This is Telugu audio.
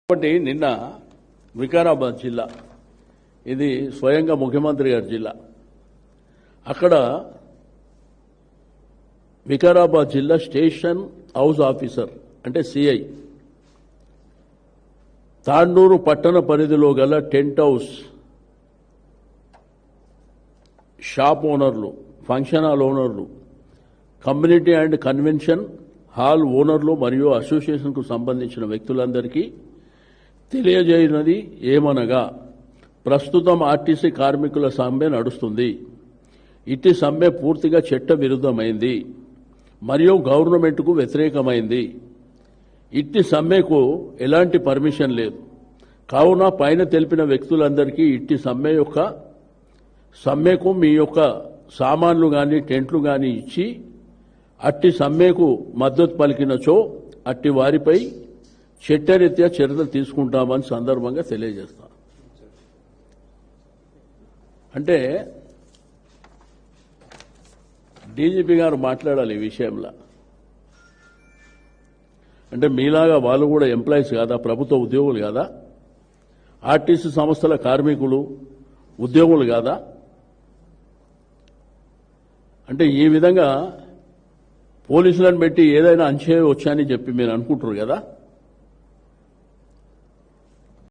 కాబట్టి నిన్న వికారాబాద్ జిల్లా ఇది స్వయంగా ముఖ్యమంత్రి గారి జిల్లా. అక్కడ వికారాబాద్ జిల్లా స్టేషన్ హౌస్ ఆఫీసర్ అంటే సిఐ తాండూరు పట్టణ పరిధిలో గల టెంట్ హౌస్ షాప్ ఓనర్లు, ఫంక్షన్ హాల్ ఓనర్లు, కమ్యూనిటీ అండ్ కన్వెన్షన్ హాల్ ఓనర్లు మరియు అసోసియేషన్కు సంబంధించిన వ్యక్తులందరికీ తెలియజేయనది ఏమనగా, ప్రస్తుతం ఆర్టీసీ కార్మికుల సమ్మె నడుస్తుంది. ఇట్టి సమ్మె పూర్తిగా చట్ట విరుద్ధమైంది మరియు గవర్నమెంట్కు వ్యతిరేకమైంది. ఇట్టి సమ్మెకు ఎలాంటి పర్మిషన్ లేదు. కావున పైన తెలిపిన వ్యక్తులందరికీ ఇట్టి సమ్మెకు మీ యొక్క సామాన్లు కానీ టెంట్లు కానీ ఇచ్చి అట్టి సమ్మెకు మద్దతు పలికినచో అట్టి వారిపై చట్టరీత్యా చర్యలు తీసుకుంటామని సందర్భంగా తెలియజేస్తాం. అంటే డీజీపీ గారు మాట్లాడాలి ఈ విషయంలో. అంటే మీలాగా వాళ్ళు కూడా ఎంప్లాయీస్ కాదా, ప్రభుత్వ ఉద్యోగులు కాదా, ఆర్టీసీ సంస్థల కార్మికులు ఉద్యోగులు కాదా? అంటే ఈ విధంగా పోలీసులను పెట్టి ఏదైనా అంచే వచ్చాయని చెప్పి మీరు అనుకుంటారు కదా.